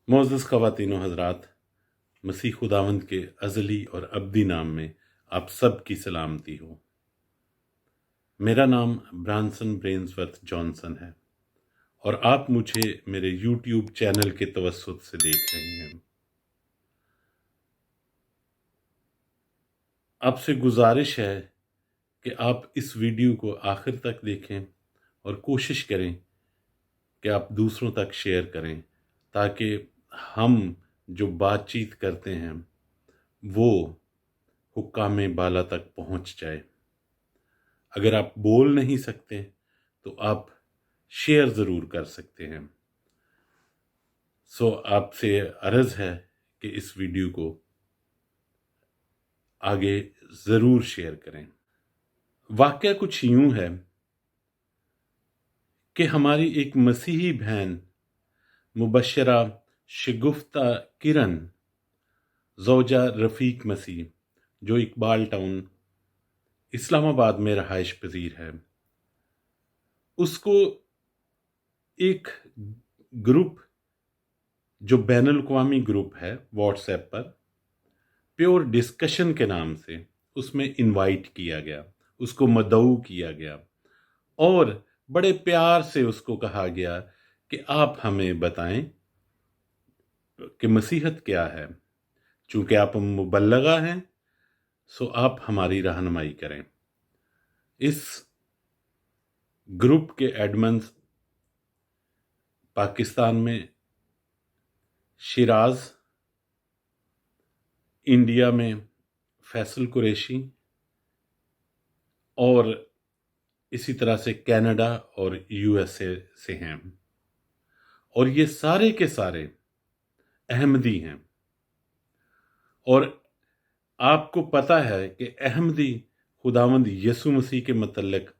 मोअज़्ज़ज़ ख़वातीन व हज़रात, मसीह खुदावंद के अज़ली और अब्दी नाम में आप सब की सलामती हो। मेरा नाम ब्रांसन ब्रेन्सवर्थ जॉनसन है और आप मुझे मेरे यूट्यूब चैनल के तवस्सुत से देख रहे हैं। आपसे गुजारिश है कि आप इस वीडियो को आखिर तक देखें और कोशिश करें कि आप दूसरों तक शेयर करें, ताकि हम जो बातचीत करते हैं वो हुक्काम बाला तक पहुंच जाए। अगर आप बोल नहीं सकते तो आप शेयर ज़रूर कर सकते हैं। आपसे अर्ज़ है कि इस वीडियो को आगे ज़रूर शेयर करें। वाक़या कुछ यूं है कि हमारी एक मसीही बहन मुबशरा शगुफ्ता किरण ज़ौजा रफ़ीक मसीह, जो इकबाल टाउन इस्लामाबाद में रहाइश पजीर है, उसको एक ग्रुप जो बैनुल अक़वामी ग्रुप है व्हाट्सएप पर, प्योर डिस्कशन के नाम से उसमें इनवाइट किया गया, उसको मदऊ किया गया और बड़े प्यार से उसको कहा गया कि आप हमें बताएं कि मसीहत क्या है। चूंकि आप मुबल्लगा हैं सो आप हमारी रहनुमाई करें। इस ग्रुप के एडमन्स पाकिस्तान में शिराज, इंडिया में फैसल कुरैशी और इसी तरह से कनाडा और यूएसए से हैं, और ये सारे के सारे अहमदी हैं। और आपको पता है कि अहमदी खुदावंद यसु मसीह के मतलब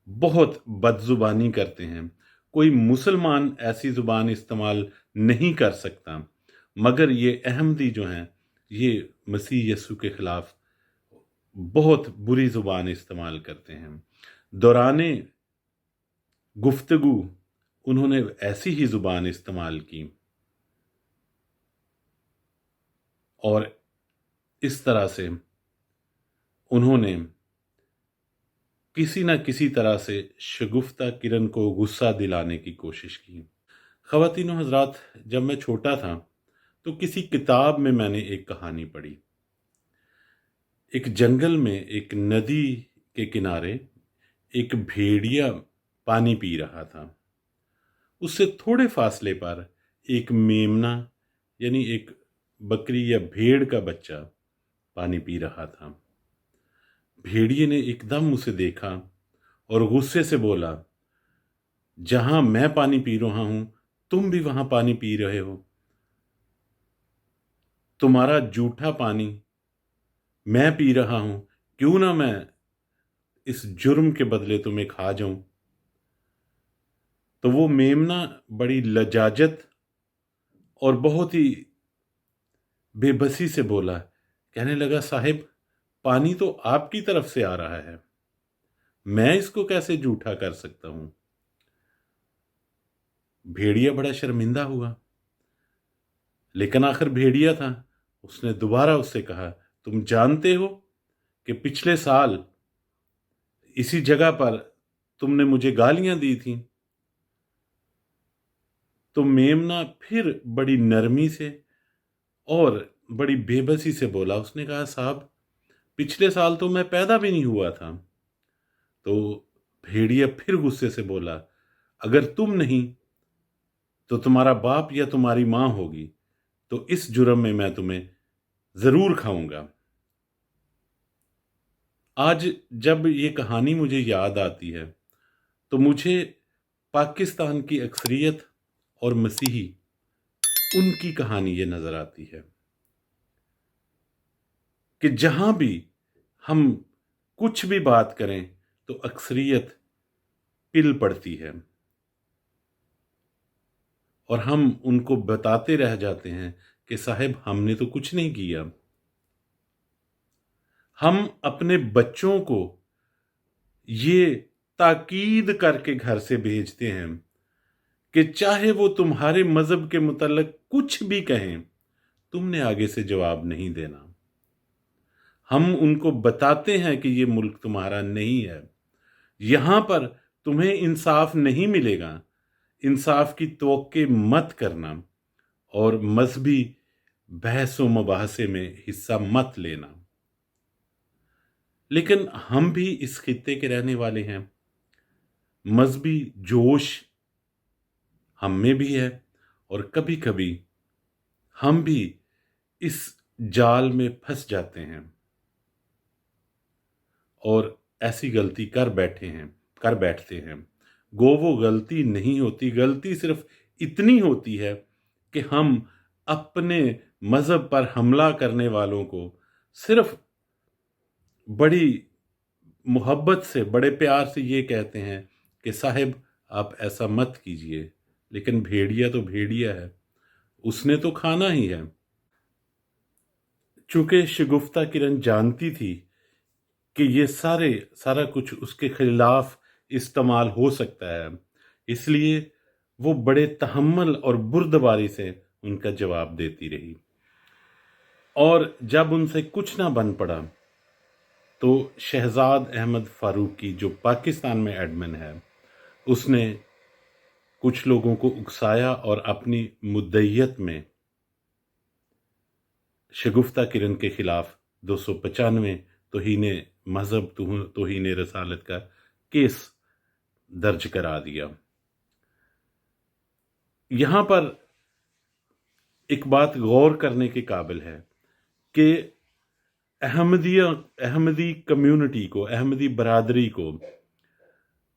बहुत बदजुबानी करते हैं। कोई मुसलमान ऐसी ज़ुबान इस्तेमाल नहीं कर सकता, मगर ये अहमदी जो हैं ये मसीह यसु के ख़िलाफ़ बहुत बुरी ज़ुबान इस्तेमाल करते हैं। दौराने गुफ्तगू उन्होंने ऐसी ही ज़ुबान इस्तेमाल की और इस तरह से उन्होंने किसी न किसी तरह से शगुफ्ता किरण को गुस्सा दिलाने की कोशिश की। ख़वातीन व हज़रात, जब मैं छोटा था तो किसी किताब में मैंने एक कहानी पढ़ी। एक जंगल में एक नदी के किनारे एक भेड़िया पानी पी रहा था। उससे थोड़े फासले पर एक मेमना यानी एक बकरी या भेड़ का बच्चा पानी पी रहा था। भेड़िए ने एकदम उसे देखा और गुस्से से बोला, जहां मैं पानी पी रहा हूं तुम भी वहां पानी पी रहे हो। तुम्हारा जूठा पानी मैं पी रहा हूं, क्यों ना मैं इस जुर्म के बदले तुम्हें खा जाऊं। तो वो मेमना बड़ी लजाजत और बहुत ही बेबसी से बोला, कहने लगा, साहिब पानी तो आपकी तरफ से आ रहा है, मैं इसको कैसे जूठा कर सकता हूं। भेड़िया बड़ा शर्मिंदा हुआ, लेकिन आखिर भेड़िया था। उसने दोबारा उससे कहा, तुम जानते हो कि पिछले साल इसी जगह पर तुमने मुझे गालियां दी थी। तो मेमना फिर बड़ी नरमी से और बड़ी बेबसी से बोला, उसने कहा, साहब पिछले साल तो मैं पैदा भी नहीं हुआ था। तो भेड़िया फिर गुस्से से बोला, अगर तुम नहीं तो तुम्हारा बाप या तुम्हारी मां होगी, तो इस जुर्म में मैं तुम्हें जरूर खाऊंगा। आज जब ये कहानी मुझे याद आती है तो मुझे पाकिस्तान की अक्सरियत और मसीही, उनकी कहानी ये नजर आती है कि जहां भी हम कुछ भी बात करें तो अक्सरियत पिल पड़ती है और हम उनको बताते रह जाते हैं कि साहब हमने तो कुछ नहीं किया। हम अपने बच्चों को ये ताकीद करके घर से भेजते हैं कि चाहे वो तुम्हारे मजहब के मुतल्लिक कुछ भी कहें, तुमने आगे से जवाब नहीं देना। हम उनको बताते हैं कि ये मुल्क तुम्हारा नहीं है, यहां पर तुम्हें इंसाफ नहीं मिलेगा, इंसाफ की तवक्के मत करना और मजहबी बहस व मुबाहसे में हिस्सा मत लेना। लेकिन हम भी इस खित्ते के रहने वाले हैं, मजहबी जोश हम में भी है और कभी कभी हम भी इस जाल में फंस जाते हैं और ऐसी गलती कर बैठते हैं। वो गलती नहीं होती, गलती सिर्फ इतनी होती है कि हम अपने मजहब पर हमला करने वालों को सिर्फ बड़ी मोहब्बत से, बड़े प्यार से ये कहते हैं कि साहिब आप ऐसा मत कीजिए, लेकिन भेड़िया तो भेड़िया है, उसने तो खाना ही है। चूंकि शगुफ्ता किरण जानती थी कि ये सारा कुछ उसके खिलाफ इस्तेमाल हो सकता है, इसलिए वो बड़े तहम्मुल और बुर्दबारी से उनका जवाब देती रही। और जब उनसे कुछ ना बन पड़ा तो शहजाद अहमद फारूकी, जो पाकिस्तान में एडमिन है, उसने कुछ लोगों को उकसाया और अपनी मुद्दईयत में शगुफ्ता किरण के खिलाफ 295 तौहीने मजहब, तौहीने रसालत का केस दर्ज करा दिया। यहां पर एक बात गौर करने के काबिल है कि अहमदी कम्युनिटी को, अहमदी बरादरी को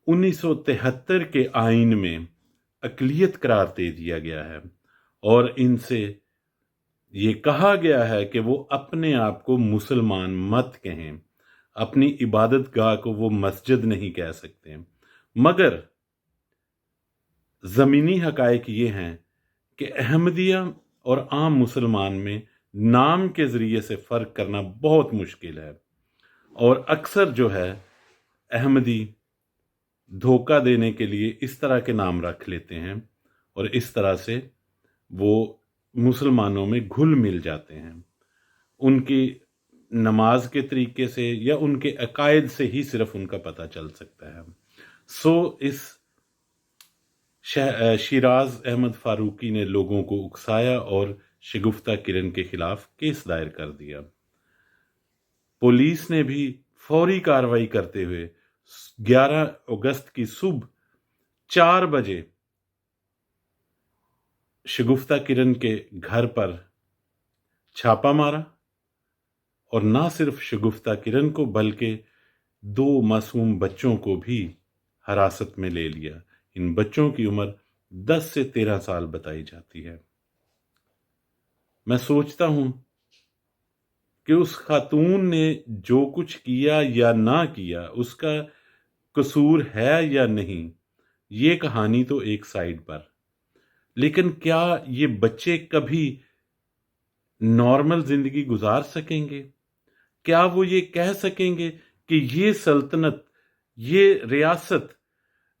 1973 के आइन में अक़लियत करार दे दिया गया है और इनसे ये कहा गया है कि वो अपने आप को मुसलमान मत कहें, अपनी इबादत गाह को वो मस्जिद नहीं कह सकते। मगर ज़मीनी हक़ाइक़ ये हैं कि अहमदिया और आम मुसलमान में नाम के ज़रिए से फ़र्क करना बहुत मुश्किल है और अक्सर जो है अहमदी धोखा देने के लिए इस तरह के नाम रख लेते हैं और इस तरह से वो मुसलमानों में घुल मिल जाते हैं। उनकी नमाज के तरीके से या उनके अकायद से ही सिर्फ उनका पता चल सकता है। इस शिराज अहमद फारूकी ने लोगों को उकसाया और शगुफ्ता किरण के खिलाफ केस दायर कर दिया। पुलिस ने भी फौरी कार्रवाई करते हुए 11 अगस्त की सुबह 4 बजे शगुफ्ता किरण के घर पर छापा मारा और ना सिर्फ शगुफ्ता किरण को बल्कि 2 मासूम बच्चों को भी हिरासत में ले लिया। इन बच्चों की उम्र 10 से 13 साल बताई जाती है। मैं सोचता हूं कि उस खातून ने जो कुछ किया या ना किया, उसका कसूर है या नहीं, ये कहानी तो एक साइड पर, लेकिन क्या ये बच्चे कभी नॉर्मल जिंदगी गुजार सकेंगे? क्या वो ये कह सकेंगे कि ये सल्तनत, ये रियासत,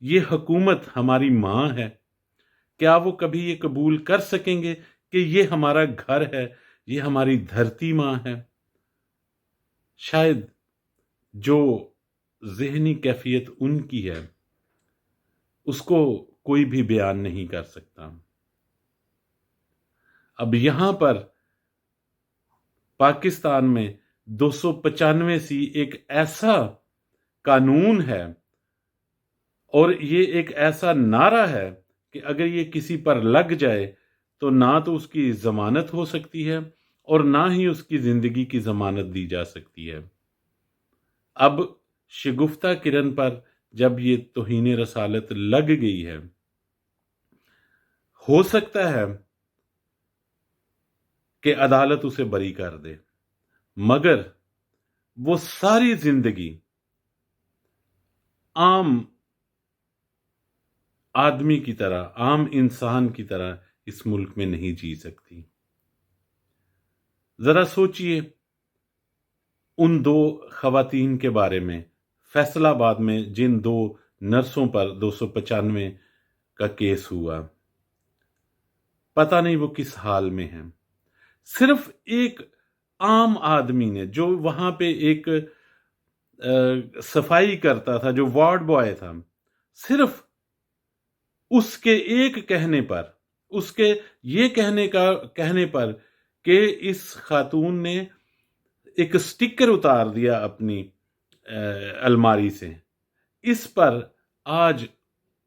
ये हुकूमत हमारी माँ है? क्या वो कभी ये कबूल कर सकेंगे कि ये हमारा घर है, ये हमारी धरती माँ है? शायद जो ज़हनी कैफियत उनकी है उसको कोई भी बयान नहीं कर सकता। अब यहां पर पाकिस्तान में 295 सी एक ऐसा कानून है और ये एक ऐसा नारा है कि अगर ये किसी पर लग जाए तो ना तो उसकी जमानत हो सकती है और ना ही उसकी जिंदगी की जमानत दी जा सकती है। अब शगुफ्ता किरण पर जब ये तौहीने रसालत लग गई है, हो सकता है कि अदालत उसे बरी कर दे, मगर वो सारी जिंदगी आम आदमी की तरह, आम इंसान की तरह इस मुल्क में नहीं जी सकती। जरा सोचिए उन 2 खवातीन के बारे में, फैसलाबाद में जिन 2 नर्सों पर 295 का केस हुआ, पता नहीं वो किस हाल में है। सिर्फ एक आम आदमी ने, जो वहां पे एक सफाई करता था, जो वार्ड बॉय था, सिर्फ उसके एक कहने पर, उसके ये कहने पर कि इस खातून ने एक स्टिकर उतार दिया अपनी अलमारी से, इस पर आज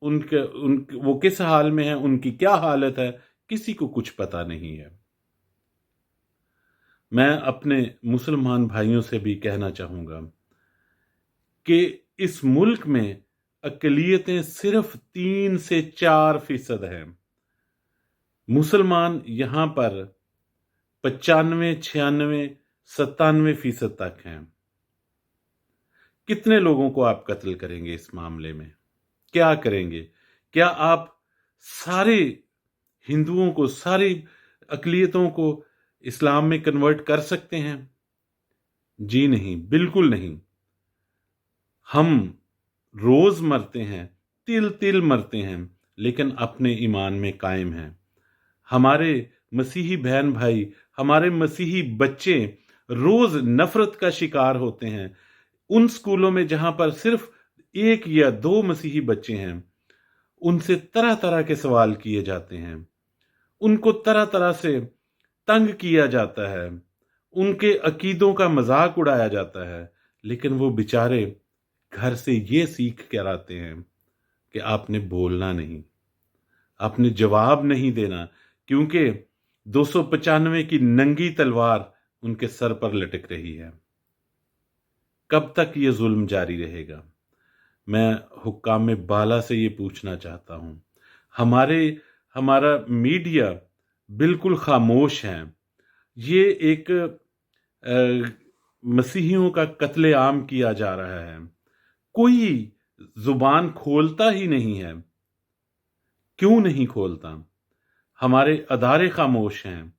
वो किस हाल में है, उनकी क्या हालत है, किसी को कुछ पता नहीं है। मैं अपने मुसलमान भाइयों से भी कहना चाहूंगा कि इस मुल्क में अकलियतें सिर्फ 3 से 4% हैं। मुसलमान यहां पर 95, 96, 97% तक हैं। कितने लोगों को आप कत्ल करेंगे इस मामले में? क्या करेंगे? क्या आप सारे हिंदुओं को, सारी अकलियतों को इस्लाम में कन्वर्ट कर सकते हैं? जी नहीं, बिल्कुल नहीं। हम रोज मरते हैं, तिल तिल मरते हैं, लेकिन अपने ईमान में कायम हैं। हमारे मसीही बहन भाई, हमारे मसीही बच्चे रोज नफरत का शिकार होते हैं। उन स्कूलों में जहां पर सिर्फ 1 या 2 मसीही बच्चे हैं, उनसे तरह तरह के सवाल किए जाते हैं, उनको तरह तरह से तंग किया जाता है, उनके अकीदों का मजाक उड़ाया जाता है, लेकिन वो बेचारे घर से ये सीख कर आते हैं कि आपने बोलना नहीं, आपने जवाब नहीं देना, क्योंकि 295 की नंगी तलवार उनके सर पर लटक रही है। कब तक ये जुल्म जारी रहेगा? मैं हुक्काम बाला से ये पूछना चाहता हूं। हमारा मीडिया बिल्कुल खामोश है। ये एक मसीहियों का कत्लेआम किया जा रहा है, कोई जुबान खोलता ही नहीं है। क्यों नहीं खोलता? हमारे अदारे खामोश हैं,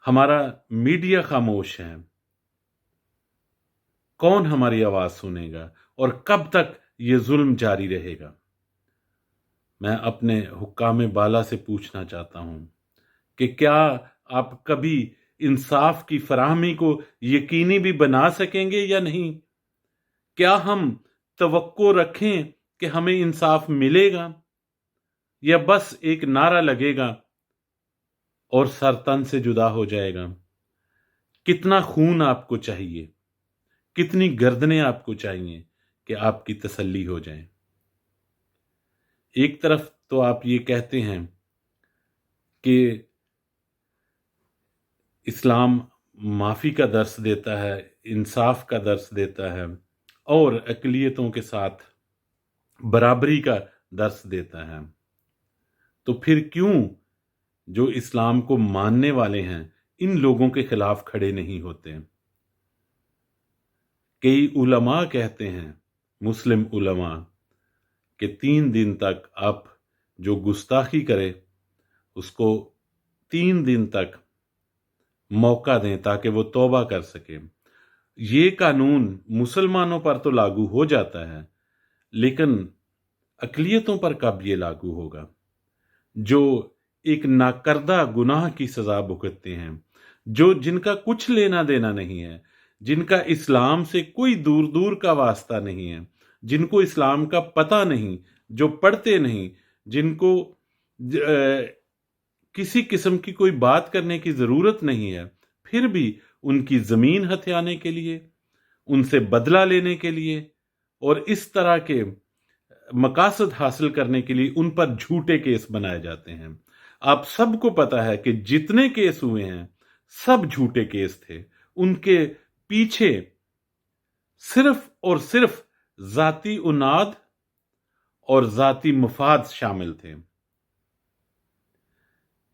हमारा मीडिया खामोश है। कौन हमारी आवाज सुनेगा और कब तक ये जुल्म जारी रहेगा? मैं अपने हुक्काम बाला से पूछना चाहता हूं कि क्या आप कभी इंसाफ की फराहमी को यकीनी भी बना सकेंगे या नहीं? क्या हम तवक्को रखें कि हमें इंसाफ मिलेगा, या बस एक नारा लगेगा और सर तन से जुदा हो जाएगा? कितना खून आपको चाहिए, कितनी गर्दनें आपको चाहिए कि आपकी तसल्ली हो जाए? एक तरफ तो आप ये कहते हैं कि इस्लाम माफ़ी का दर्स देता है, इंसाफ का दर्स देता है और अक़लियतों के साथ बराबरी का दर्स देता है, तो फिर क्यों जो इस्लाम को मानने वाले हैं इन लोगों के खिलाफ खड़े नहीं होते? कई उलमा कहते हैं, मुस्लिम उलमा, कि 3 दिन तक आप जो गुस्ताखी करे उसको 3 दिन तक मौका दें ताकि वो तौबा कर सके। ये कानून मुसलमानों पर तो लागू हो जाता है, लेकिन अक़लियतों पर कब ये लागू होगा, जो एक नाकर्दा गुनाह की सजा भुगतते हैं, जिनका कुछ लेना देना नहीं है, जिनका इस्लाम से कोई दूर दूर का वास्ता नहीं है, जिनको इस्लाम का पता नहीं, जो पढ़ते नहीं, जिनको किसी किस्म की कोई बात करने की जरूरत नहीं है, फिर भी उनकी जमीन हथियाने के लिए, उनसे बदला लेने के लिए और इस तरह के मकासद हासिल करने के लिए उन पर झूठे केस बनाए जाते हैं। आप सबको पता है कि जितने केस हुए हैं सब झूठे केस थे। उनके पीछे सिर्फ और सिर्फ जाती उनाद और जाती मफाद शामिल थे।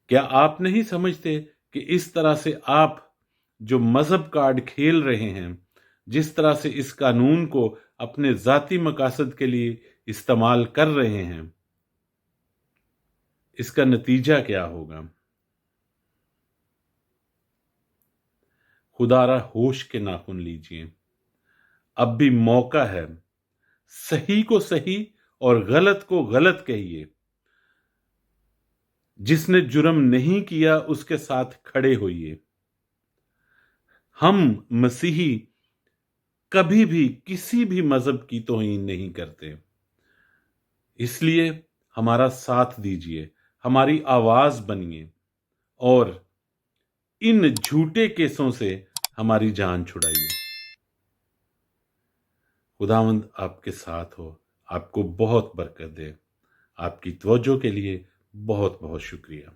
क्या आप नहीं समझते कि इस तरह से आप जो मजहब कार्ड खेल रहे हैं, जिस तरह से इस कानून को अपने जाती मकासद के लिए इस्तेमाल कर रहे हैं, इसका नतीजा क्या होगा? खुदारा होश के नाखून लीजिए, अब भी मौका है। सही को सही اور غلط کو غلط کہیے. جس نے جرم نہیں کیا اس کے ساتھ کھڑے ہوئیے. ہم مسیحی کبھی بھی کسی بھی مذہب کی توہین نہیں کرتے، اس لیے ہمارا ساتھ دیجیے، ہماری آواز بنیے اور ان جھوٹے کیسوں سے ہماری جان چھڑائیے. خداوند آپ کے ساتھ ہو، آپ کو بہت برکت دے. آپ کی توجہ کے لیے بہت بہت شکریہ.